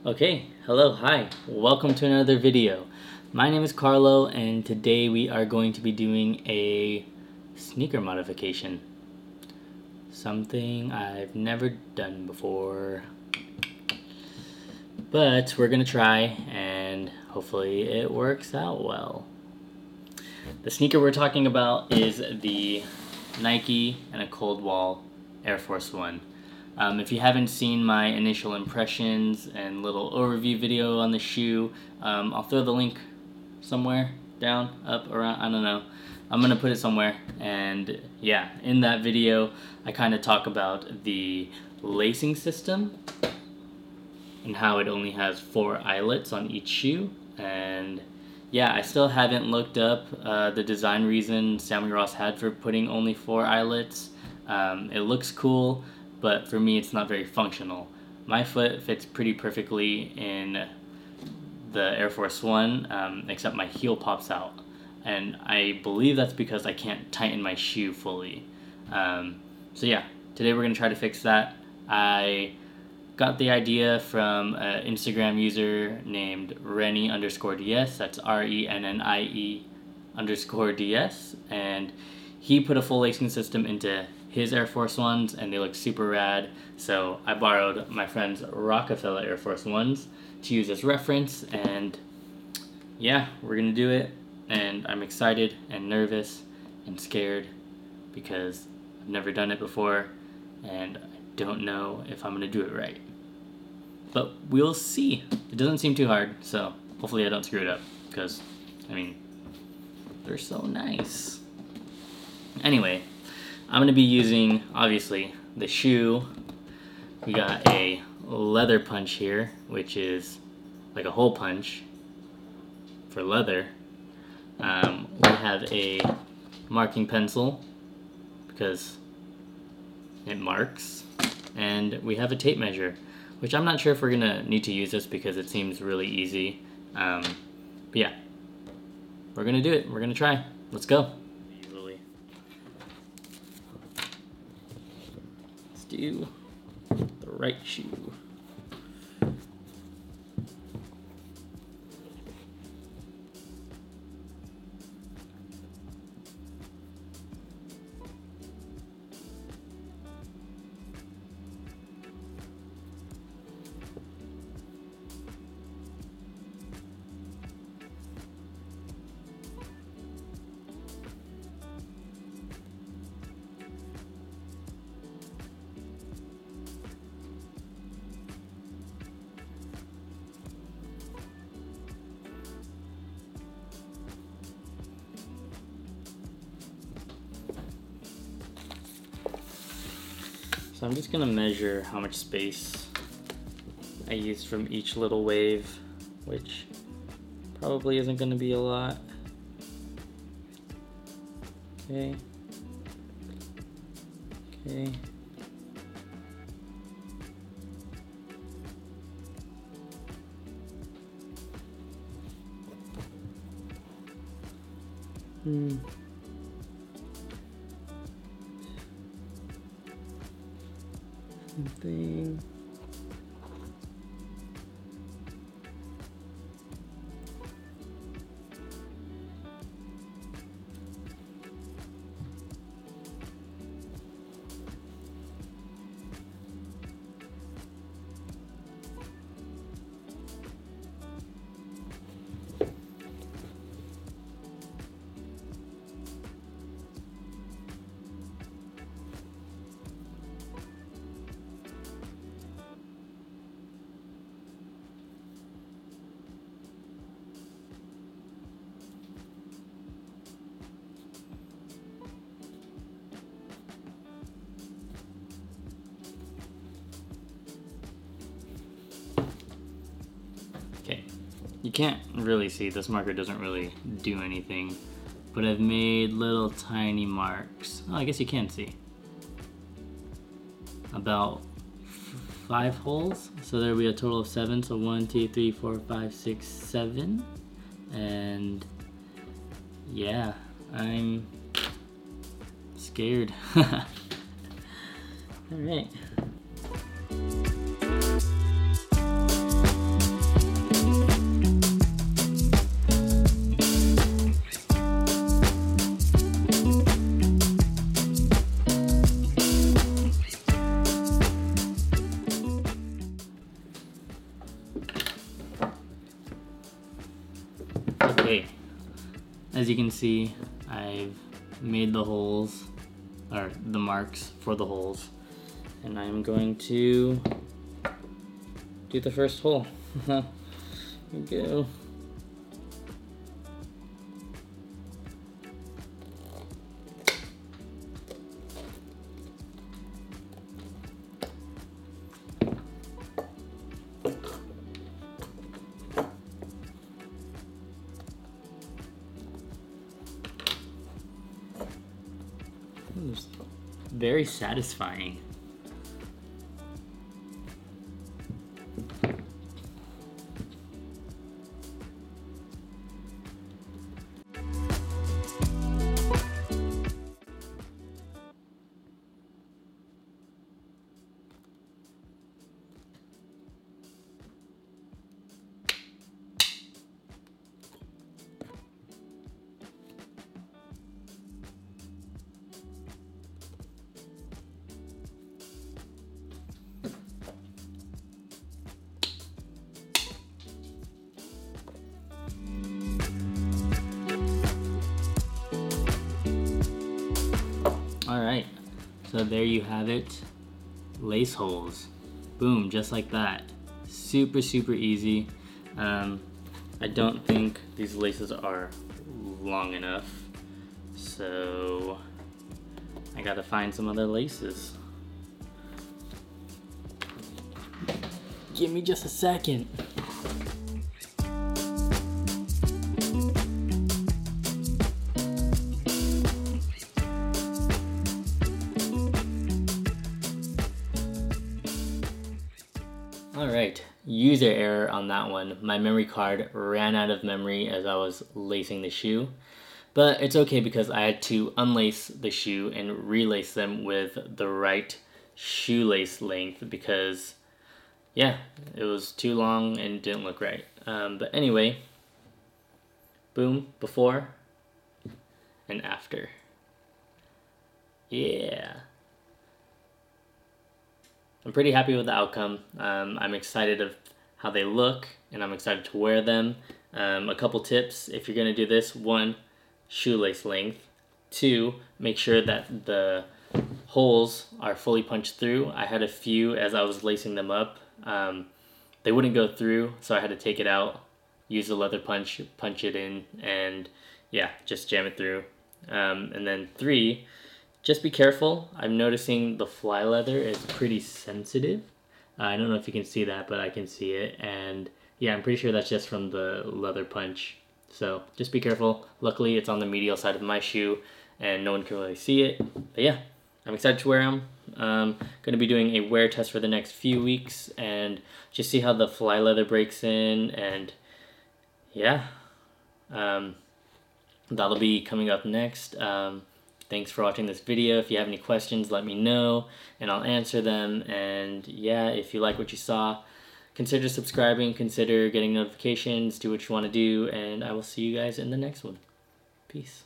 Okay, hello, hi, welcome to another video. My name is Carlo and today we are going to be doing a sneaker modification. Something I've never done before. But we're gonna try and hopefully it works out well. The sneaker we're talking about is the Nike and A Cold Wall Air Force 1. If you haven't seen my initial impressions and little overview video on the shoe, I'll throw the link somewhere, down, up, around, I don't know. I'm going to put it somewhere, and yeah, in that video I kind of talk about the lacing system and how it only has 4 eyelets on each shoe. And yeah, I still haven't looked up the design reason Sammy Ross had for putting only 4 eyelets. It looks cool, but for me it's not very functional. My foot fits pretty perfectly in the Air Force 1, except my heel pops out. And I believe that's because I can't tighten my shoe fully. So yeah, today we're going to try to fix that. I got the idea from an Instagram user named Rennie_DS, that's RENNIE_DS, and he put a full lacing system into his Air Force 1s and they look super rad. So I borrowed my friend's Rockefeller Air Force 1s to use as reference, and yeah, we're gonna do it. And I'm excited and nervous and scared because I've never done it before and I don't know if I'm gonna do it right. But we'll see. It doesn't seem too hard, so hopefully I don't screw it up because, I mean, they're so nice. Anyway, I'm going to be using, obviously, the shoe. We got a leather punch here, which is like a hole punch for leather. We have a marking pencil because it marks. And we have a tape measure, which I'm not sure if we're going to need to use this because it seems really easy. But yeah, we're going to do it. We're going to try. Let's go. Do the right shoe. So I'm just going to measure how much space I used from each little wave, which probably isn't going to be a lot. Okay. Okay. Something. Okay, you can't really see, this marker doesn't really do anything, but I've made little tiny marks. Oh, I guess you can see. About 5 holes, so there'll be a total of 7, so 1, 2, 3, 4, 5, 6, 7, and yeah, I'm scared. Alright. Okay, as you can see, I've made the holes, or the marks for the holes, and I'm going to do the first hole. Here we go. It's very satisfying. Alright, so there you have it. Lace holes. Boom, just like that. Super, super easy. I don't think these laces are long enough, so I gotta find some other laces. Give me just a second. Alright, user error on that one. My memory card ran out of memory as I was lacing the shoe. But it's okay because I had to unlace the shoe and relace them with the right shoelace length because, yeah, it was too long and didn't look right. But anyway, boom, before and after. Yeah. I'm pretty happy with the outcome. I'm excited of how they look, and I'm excited to wear them. A couple tips if you're gonna do this: 1, shoelace length. 2, make sure that the holes are fully punched through. I had a few as I was lacing them up. They wouldn't go through, so I had to take it out, use the leather punch it in, and yeah, just jam it through. And then 3, just be careful. I'm noticing the fly leather is pretty sensitive. I don't know if you can see that, but I can see it. And yeah, I'm pretty sure that's just from the leather punch. So just be careful. Luckily, it's on the medial side of my shoe and no one can really see it. But yeah, I'm excited to wear them. Going to be doing a wear test for the next few weeks and just see how the fly leather breaks in. And yeah, that'll be coming up next. Thanks for watching this video. If you have any questions, let me know and I'll answer them. And yeah, if you like what you saw, consider subscribing, consider getting notifications, do what you want to do, and I will see you guys in the next one. Peace.